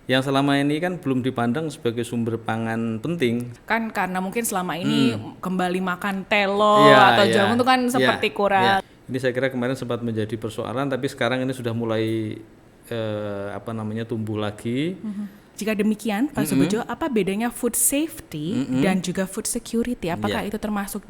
yang selama ini kan belum dipandang sebagai sumber pangan penting. Kan karena mungkin selama ini kembali makan telo atau jamu itu kan seperti kurang. Ini saya kira kemarin sempat menjadi persoalan, tapi sekarang ini sudah mulai tumbuh lagi. Jika demikian, Pak Subedjo, apa bedanya food safety dan juga food security? Apakah itu termasuk?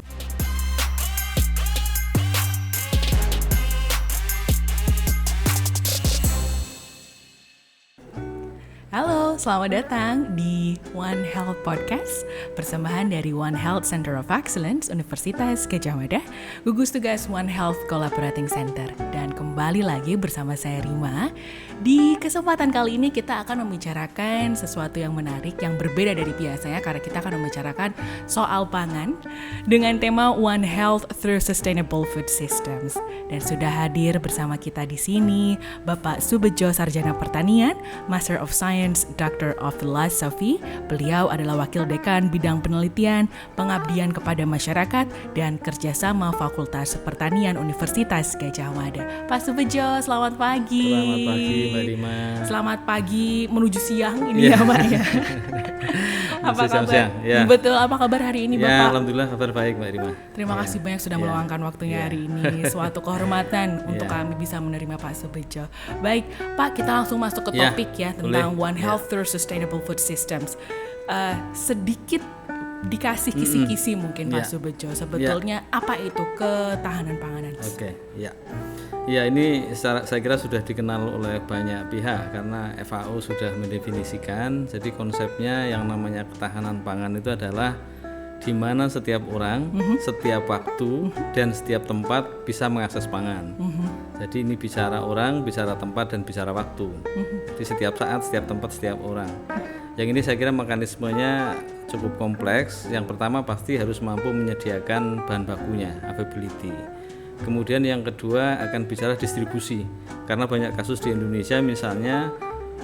Halo, selamat datang di One Health Podcast, persembahan dari One Health Center of Excellence Universitas Gadjah Mada, gugus tugas One Health Collaborating Center. Dan kembali lagi bersama saya Rima. Di kesempatan kali ini kita akan membicarakan sesuatu yang menarik, yang berbeda dari biasanya, karena kita akan membicarakan soal pangan dengan tema One Health Through Sustainable Food Systems. Dan sudah hadir bersama kita di sini Bapak Subedjo Sarjana Pertanian, Master of Science, Doctor of Philosophy. Beliau adalah Wakil Dekan Bidang Penelitian, Pengabdian kepada Masyarakat, dan Kerjasama Fakultas Pertanian Universitas Gadjah Mada. Pak Subedjo, selamat pagi. Selamat pagi Mbak Rima. Selamat pagi menuju siang ini ya Pak ya. Apa kabar? Siang, ya. Betul, apa kabar hari ini Bapak? Ya, alhamdulillah kabar baik Mbak Rima. Terima kasih banyak sudah meluangkan waktunya hari ini. Suatu kehormatan untuk kami bisa menerima Pak Subedjo. Baik, Pak, kita langsung masuk ke topik tentang One Health Through Sustainable Food Systems. Sedikit dikasih kisi-kisi mungkin Pak Subedjo. Sebetulnya apa itu ketahanan panganan? Oke, ya. Ya, ini saya kira sudah dikenal oleh banyak pihak karena FAO sudah mendefinisikan. Jadi konsepnya yang namanya ketahanan pangan itu adalah di mana setiap orang, setiap waktu, dan setiap tempat bisa mengakses pangan. Jadi ini bicara orang, bicara tempat, dan bicara waktu. Jadi setiap saat, setiap tempat, setiap orang. Yang ini saya kira mekanismenya cukup kompleks. Yang pertama pasti harus mampu menyediakan bahan bakunya, availability. Kemudian yang kedua akan bicara distribusi. Karena banyak kasus di Indonesia misalnya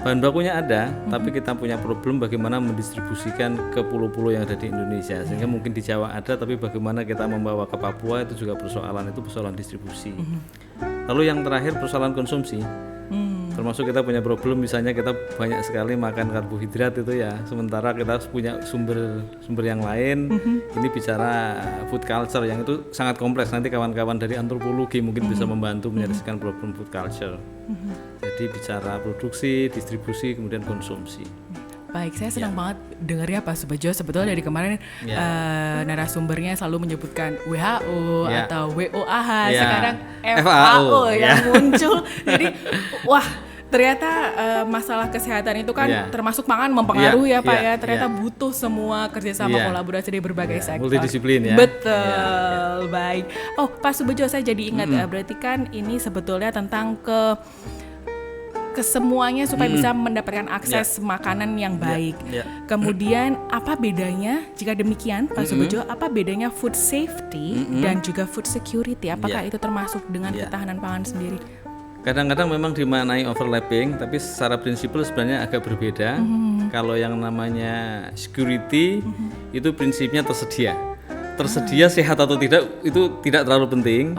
bahan bakunya ada, tapi kita punya problem bagaimana mendistribusikan ke pulau-pulau yang ada di Indonesia. Sehingga mungkin di Jawa ada, tapi bagaimana kita membawa ke Papua itu juga persoalan distribusi. Lalu yang terakhir persoalan konsumsi. Termasuk kita punya problem misalnya kita banyak sekali makan karbohidrat itu ya, sementara kita punya sumber yang lain. Ini bicara food culture yang itu sangat kompleks. Nanti kawan-kawan dari antropologi mungkin bisa membantu menyelesaikan problem food culture. Jadi bicara produksi, distribusi, kemudian konsumsi. Baik, saya senang banget dengarnya Pak Subedjo. Sebetulnya dari kemarin narasumbernya selalu menyebutkan WHO atau WOAH, sekarang FAO yang muncul. Jadi, wah, ternyata masalah kesehatan itu kan termasuk pangan mempengaruhi ya Pak ya. Ternyata butuh semua kerjasama kolaborasi dari berbagai sektor. Multidisiplin ya. Betul, baik. Oh, Pak Subedjo, saya jadi ingat berarti kan ini sebetulnya tentang kesemuanya supaya bisa mendapatkan akses makanan yang baik. Kemudian apa bedanya jika demikian Pak Subedjo, apa bedanya food safety dan juga food security? Apakah itu termasuk dengan ketahanan pangan sendiri? Kadang-kadang memang dimaknai overlapping, tapi secara prinsipil sebenarnya agak berbeda. Kalau yang namanya security itu prinsipnya tersedia sehat atau tidak itu tidak terlalu penting.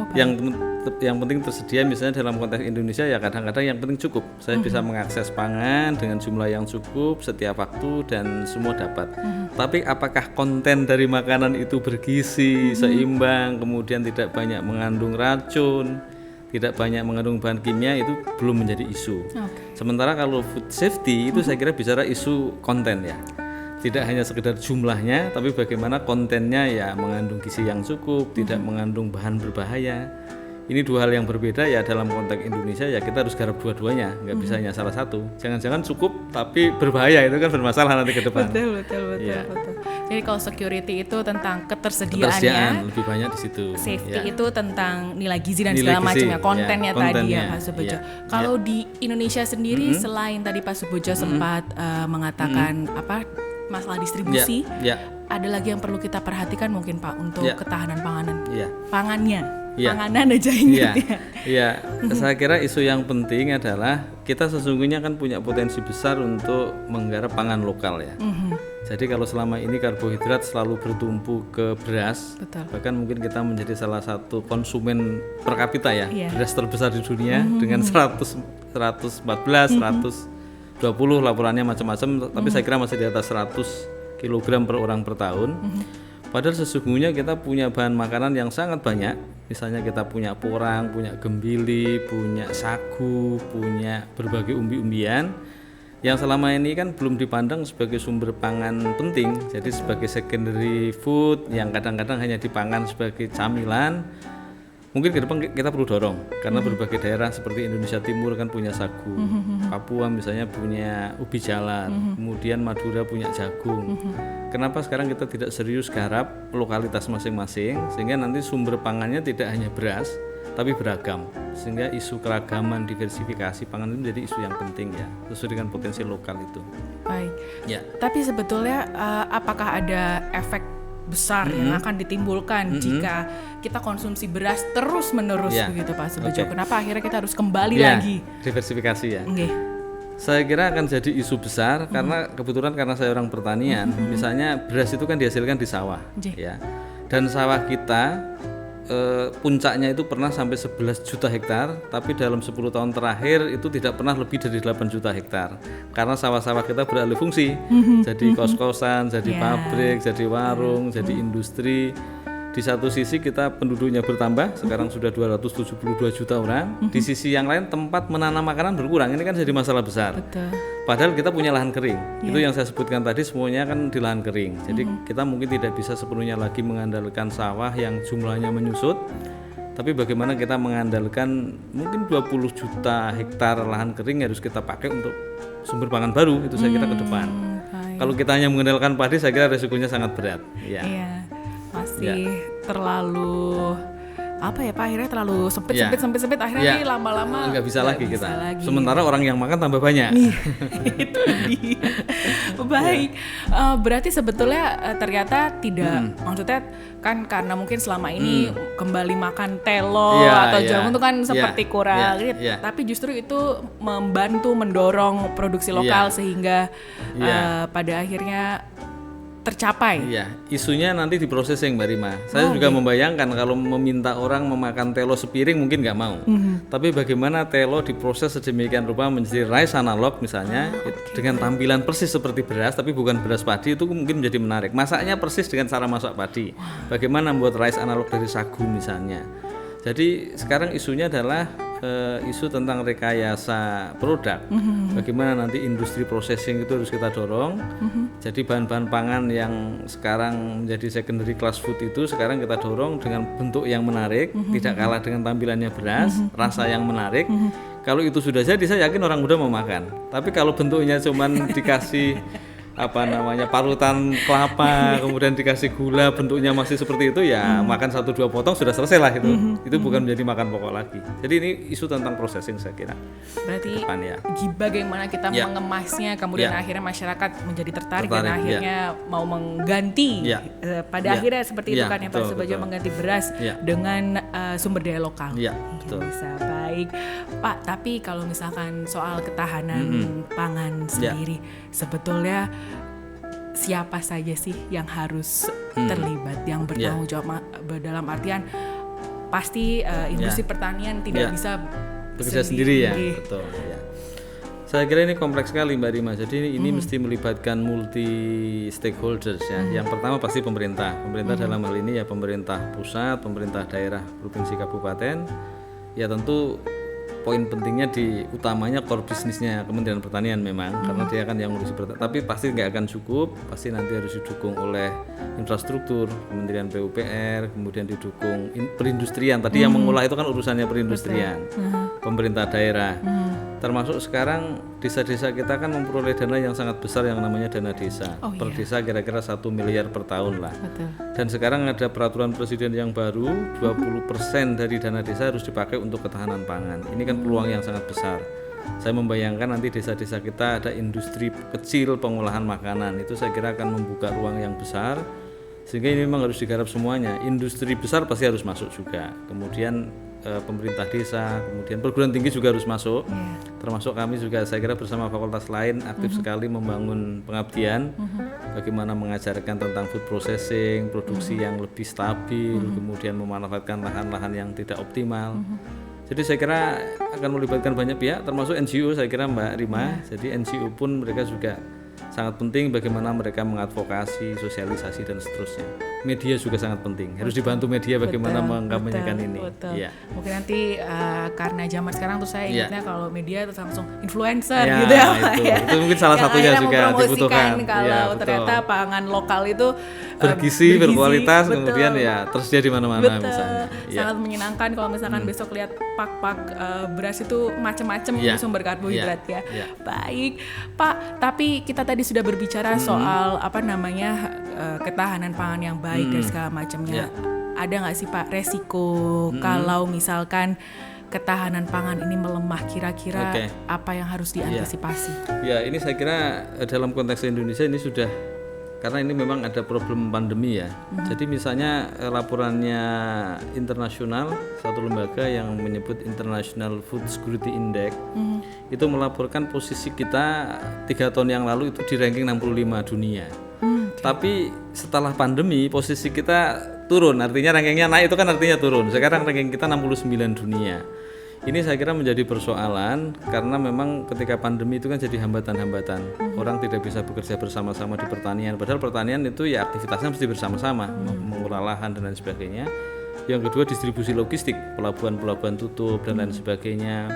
Yang penting tersedia, misalnya dalam konteks Indonesia ya kadang-kadang yang penting cukup. Saya bisa mengakses pangan dengan jumlah yang cukup setiap waktu dan semua dapat. Tapi apakah konten dari makanan itu bergizi, seimbang, kemudian tidak banyak mengandung racun, tidak banyak mengandung bahan kimia, itu belum menjadi isu. Sementara kalau food safety itu saya kira bicara isu konten ya. Tidak hanya sekedar jumlahnya, tapi bagaimana kontennya ya mengandung gizi yang cukup, tidak mengandung bahan berbahaya. Ini dua hal yang berbeda ya. Dalam konteks Indonesia ya kita harus garap dua-duanya, nggak bisa hanya salah satu. Jangan-jangan cukup tapi berbahaya, itu kan bermasalah nanti ke depan. Betul. Jadi kalau security itu tentang ketersediaannya, lebih banyak di situ. Safety itu tentang nilai gizi dan segala macam ya, kontennya tadi ya Pak Subedjo. Kalau di Indonesia sendiri selain tadi Pak Subedjo sempat mengatakan masalah distribusi, ada lagi yang perlu kita perhatikan mungkin Pak untuk ketahanan pangannya. Panganan aja ingat ya. Saya kira isu yang penting adalah kita sesungguhnya kan punya potensi besar untuk menggarap pangan lokal ya. Jadi kalau selama ini karbohidrat selalu bertumpu ke beras, bahkan mungkin kita menjadi salah satu konsumen per kapita ya, beras terbesar di dunia dengan 114, 100 20 laporannya macam-macam, tapi saya kira masih di atas 100 kg per orang per tahun. Padahal sesungguhnya kita punya bahan makanan yang sangat banyak. Misalnya kita punya porang, punya gembili, punya sagu, punya berbagai umbi-umbian yang selama ini kan belum dipandang sebagai sumber pangan penting. Jadi sebagai secondary food yang kadang-kadang hanya dipangan sebagai camilan. Mungkin ke depan kita perlu dorong karena berbagai daerah seperti Indonesia Timur kan punya sagu, Papua misalnya punya ubi jalar, kemudian Madura punya jagung. Kenapa sekarang kita tidak serius garap lokalitas masing-masing sehingga nanti sumber pangannya tidak hanya beras tapi beragam, sehingga isu keragaman diversifikasi pangan itu menjadi isu yang penting ya, sesuai dengan potensi lokal itu. Baik. Ya. Tapi sebetulnya apakah ada efek besar yang akan ditimbulkan jika kita konsumsi beras terus-menerus begitu Pak Subedjo? Kenapa akhirnya kita harus kembali lagi? Diversifikasi ya. Okay. Saya kira akan jadi isu besar karena kebetulan karena saya orang pertanian, misalnya beras itu kan dihasilkan di sawah, ya. Dan sawah kita puncaknya itu pernah sampai 11 juta hektar, tapi dalam 10 tahun terakhir itu tidak pernah lebih dari 8 juta hektar karena sawah-sawah kita beralih fungsi jadi kos-kosan, jadi pabrik, jadi warung, jadi industri. Di satu sisi kita penduduknya bertambah, sekarang sudah 272 juta orang. Di sisi yang lain tempat menanam makanan berkurang. Ini kan jadi masalah besar. Betul. Padahal kita punya lahan kering. Itu yang saya sebutkan tadi semuanya kan di lahan kering. Jadi kita mungkin tidak bisa sepenuhnya lagi mengandalkan sawah yang jumlahnya menyusut. Tapi bagaimana kita mengandalkan mungkin 20 juta hektar lahan kering harus kita pakai untuk sumber pangan baru. Itu saya kira ke depan. Kalau kita hanya mengandalkan padi, saya kira resikonya sangat berat. Iya. Masih terlalu apa ya Pak, akhirnya terlalu sempit akhirnya ini lama-lama nggak bisa lagi kita. Sementara orang yang makan tambah banyak. Itu dia. Baik. Berarti sebetulnya ternyata tidak, maksudnya kan karena mungkin selama ini kembali makan telo atau jagung itu kan seperti kurang, tapi justru itu membantu mendorong produksi lokal sehingga pada akhirnya tercapai. Iya, isunya nanti di processing Mbak Rima. Saya juga membayangkan kalau meminta orang memakan telo sepiring mungkin nggak mau. Tapi bagaimana telo diproses sedemikian rupa menjadi rice analog misalnya dengan tampilan persis seperti beras tapi bukan beras padi, itu mungkin menjadi menarik. Masaknya persis dengan cara masak padi. Bagaimana membuat rice analog dari sagu misalnya. Jadi sekarang isunya adalah isu tentang rekayasa produk. Bagaimana nanti industri processing itu harus kita dorong. Jadi bahan-bahan pangan yang sekarang menjadi secondary class food itu sekarang kita dorong dengan bentuk yang menarik, tidak kalah dengan tampilannya beras, rasa yang menarik. Kalau itu sudah jadi, saya yakin orang muda mau makan. Tapi kalau bentuknya cuman dikasih parutan kelapa, kemudian dikasih gula, bentuknya masih seperti itu ya makan 1-2 potong sudah selesai lah itu. Itu bukan menjadi makan pokok lagi. Jadi ini isu tentang processing saya kira. Berarti bagaimana kita mengemasnya kemudian akhirnya masyarakat menjadi tertarik dan akhirnya mau mengganti pada akhirnya seperti itu kan ya Pak Subedjo, mengganti beras dengan sumber daya lokal. Betul. Bisa baik Pak, tapi kalau misalkan soal ketahanan pangan sendiri, sebetulnya siapa saja sih yang harus terlibat, yang bertanggung jawab dalam artian pasti industri pertanian tidak bisa bekerja sendiri ya. Betul ya. Saya kira ini kompleks sekali Mbak Rima. Jadi ini mesti melibatkan multi stakeholders ya. Yang pertama pasti pemerintah. Pemerintah dalam hal ini ya pemerintah pusat, pemerintah daerah, provinsi, kabupaten. Ya tentu poin pentingnya di utamanya core bisnisnya Kementerian Pertanian memang karena dia kan yang ngurusi pertanian. Tapi pasti nggak akan cukup, pasti nanti harus didukung oleh infrastruktur, Kementerian PUPR, kemudian didukung perindustrian. Tadi yang mengolah itu kan urusannya perindustrian, pemerintah daerah. Termasuk sekarang desa-desa kita kan memperoleh dana yang sangat besar yang namanya dana desa. Per desa kira-kira 1 miliar per tahun lah. Dan sekarang ada peraturan presiden yang baru, 20% dari dana desa harus dipakai untuk ketahanan pangan. Ini kan peluang yang sangat besar. Saya membayangkan nanti desa-desa kita ada industri kecil pengolahan makanan. Itu saya kira akan membuka ruang yang besar. Sehingga ini memang harus digarap semuanya. Industri besar pasti harus masuk juga. Kemudian pemerintah desa, kemudian perguruan tinggi juga harus masuk. Termasuk kami juga saya kira bersama fakultas lain aktif sekali membangun pengabdian. Bagaimana mengajarkan tentang food processing, produksi yang lebih stabil, kemudian memanfaatkan lahan-lahan yang tidak optimal. Jadi saya kira akan melibatkan banyak pihak, termasuk NGO saya kira Mbak Rima. Jadi NGO pun mereka juga sangat penting bagaimana mereka mengadvokasi, sosialisasi dan seterusnya. Media juga sangat penting. Harus dibantu media bagaimana mengkampanyekan ini. Betul. Iya. Mungkin nanti karena zaman sekarang tuh saya ingatnya kalau media terus langsung influencer Ya, gitu ya. Pak, itu. ya. Itu mungkin salah Yang satunya akhirnya juga mempromosikan dibutuhkan. kalau Iya, betul. ternyata pangan lokal itu Bergizi, berkualitas, betul. kemudian ya tersedia di mana-mana Betul. misalnya. Iya. Sangat menyenangkan kalau misalkan besok lihat pak-pak beras itu macam-macam Iya. sumber karbohidrat ya. Iya. Baik, Pak. Tapi kita tadi sudah berbicara soal ketahanan pangan yang baik dan segala macamnya. Iya. Ada nggak sih Pak resiko kalau misalkan ketahanan pangan ini melemah, kira-kira Oke. apa yang harus diantisipasi? Ya, ini saya kira dalam konteks Indonesia ini sudah, karena ini memang ada problem pandemi ya. Jadi misalnya laporannya internasional, satu lembaga yang menyebut International Food Security Index itu melaporkan posisi kita 3 tahun yang lalu itu di ranking 65 dunia. Tapi setelah pandemi posisi kita turun, artinya rankingnya naik itu kan artinya turun. Sekarang ranking kita 69 dunia. Ini saya kira menjadi persoalan karena memang ketika pandemi itu kan jadi hambatan-hambatan. Orang tidak bisa bekerja bersama-sama di pertanian. Padahal pertanian itu ya aktivitasnya mesti bersama-sama, mengolah lahan dan lain sebagainya. Yang kedua distribusi logistik, pelabuhan-pelabuhan tutup dan lain sebagainya.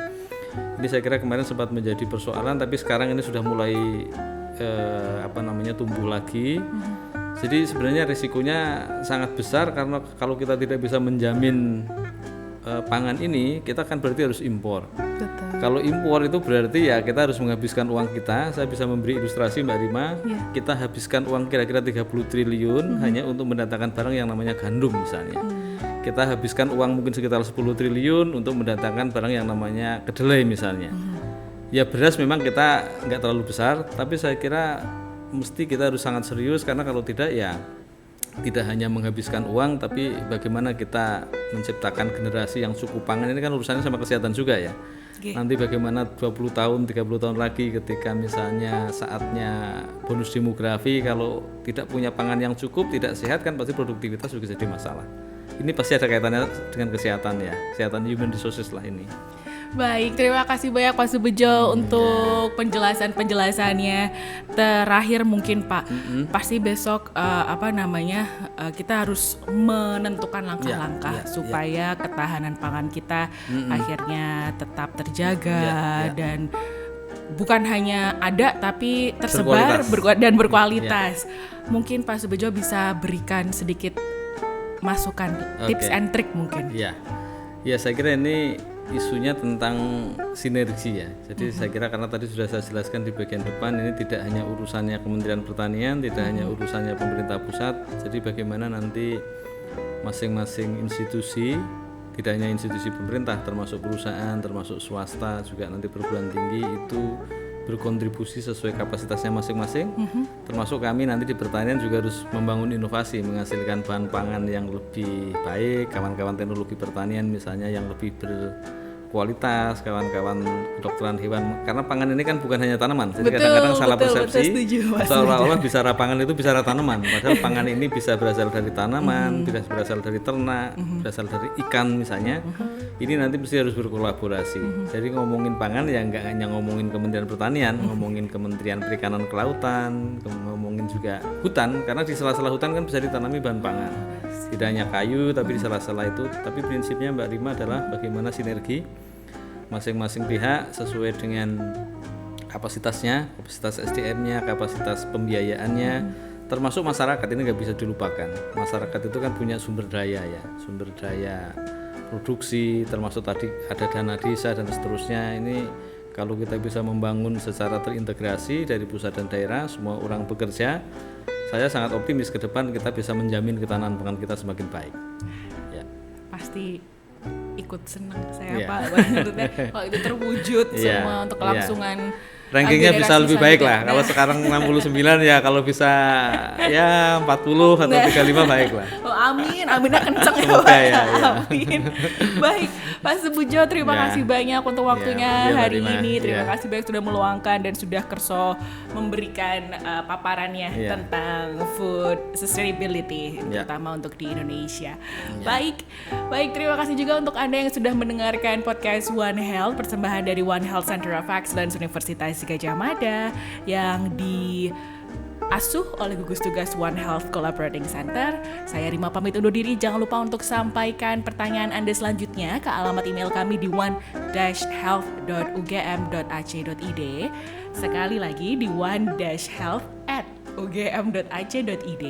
Ini saya kira kemarin sempat menjadi persoalan, tapi sekarang ini sudah mulai tumbuh lagi. Jadi sebenarnya risikonya sangat besar karena kalau kita tidak bisa menjamin pangan ini, kita kan berarti harus impor. Betul. Kalau impor itu berarti ya kita harus menghabiskan uang kita. Saya bisa memberi ilustrasi Mbak Rima. Kita habiskan uang kira-kira 30 triliun hanya untuk mendatangkan barang yang namanya gandum misalnya. Kita habiskan uang mungkin sekitar 10 triliun untuk mendatangkan barang yang namanya kedelai misalnya. Ya beras memang kita nggak terlalu besar, tapi saya kira mesti kita harus sangat serius karena kalau tidak ya tidak hanya menghabiskan uang, tapi bagaimana kita menciptakan generasi yang cukup pangan. Ini kan urusannya sama kesehatan juga ya. Nanti bagaimana 20 tahun, 30 tahun lagi ketika misalnya saatnya bonus demografi, kalau tidak punya pangan yang cukup, tidak sehat kan pasti produktivitas juga jadi masalah. Ini pasti ada kaitannya dengan kesehatan ya, kesehatan human resources lah ini. Baik, terima kasih banyak Pak Subejo untuk penjelasannya. Terakhir mungkin Pak, pasti besok kita harus menentukan langkah-langkah supaya ketahanan pangan kita akhirnya tetap terjaga dan bukan hanya ada tapi tersebar dan berkualitas. Mungkin Pak Subejo bisa berikan sedikit masukan, tips and trick mungkin. Ya, saya kira ini isunya tentang sinergi ya. Jadi saya kira karena tadi sudah saya jelaskan di bagian depan, ini tidak hanya urusannya Kementerian Pertanian, tidak hanya urusannya pemerintah pusat. Jadi bagaimana nanti masing-masing institusi, tidak hanya institusi pemerintah, termasuk perusahaan, termasuk swasta juga nanti perguruan tinggi itu berkontribusi sesuai kapasitasnya masing-masing. Termasuk kami nanti di pertanian juga harus membangun inovasi, menghasilkan bahan pangan yang lebih baik, kawan-kawan teknologi pertanian misalnya yang lebih berkualitas, kawan-kawan kedokteran hewan, karena pangan ini kan bukan hanya tanaman. Jadi kadang-kadang salah persepsi seolah-olah bicara pangan itu bicara tanaman, padahal pangan ini bisa berasal dari tanaman, bisa berasal dari ternak, berasal dari ikan misalnya. Ini nanti mesti harus berkolaborasi. Jadi ngomongin pangan ya nggak hanya ngomongin Kementerian Pertanian, ngomongin Kementerian Perikanan Kelautan, ngomongin juga hutan, karena di sela-sela hutan kan bisa ditanami bahan pangan. Tidak hanya kayu, tapi di sela-sela itu. Tapi prinsipnya Mbak Rima adalah bagaimana sinergi masing-masing pihak sesuai dengan kapasitasnya, kapasitas SDM-nya, kapasitas pembiayaannya, termasuk masyarakat. Ini nggak bisa dilupakan. Masyarakat itu kan punya sumber daya ya, sumber daya produksi, termasuk tadi ada dana desa dan seterusnya. Ini kalau kita bisa membangun secara terintegrasi dari pusat dan daerah, semua orang bekerja, saya sangat optimis ke depan kita bisa menjamin ketahanan pangan kita semakin baik. Ya. Pasti ikut senang saya Pak, maksudnya kalau itu terwujud semua untuk kelangsungan rankingnya bisa generasi lebih baik selanjutnya. lah. Kalau sekarang 69 ya kalau bisa ya 40 atau 35 baik lah. Oh, amin, aminnya kenceng ya, Semoga Pak. ya. Amin. Baik, Pak Subujo, terima Ya. kasih banyak untuk waktunya Ya, Mbak hari Rima. ini. Terima Ya. kasih banyak sudah meluangkan dan sudah kerso memberikan paparannya Ya. tentang food sustainability, Ya. terutama untuk di Indonesia. Baik, terima kasih juga untuk Anda yang sudah mendengarkan podcast One Health, persembahan dari One Health Center of Excellence Universitas Gadjah Mada yang diasuh oleh gugus tugas One Health Collaborating Center. Saya Rima pamit undur diri. Jangan lupa untuk sampaikan pertanyaan Anda selanjutnya ke alamat email kami di one-health.ugm.ac.id. Sekali lagi di one-health@ugm.ac.id,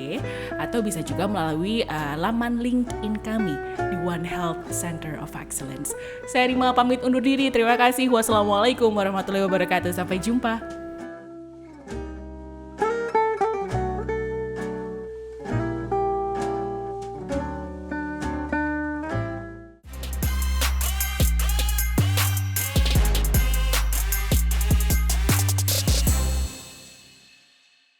atau bisa juga melalui laman LinkedIn kami di One Health Center of Excellence. Saya Rima pamit undur diri. Terima kasih. Wassalamualaikum warahmatullahi wabarakatuh. Sampai jumpa.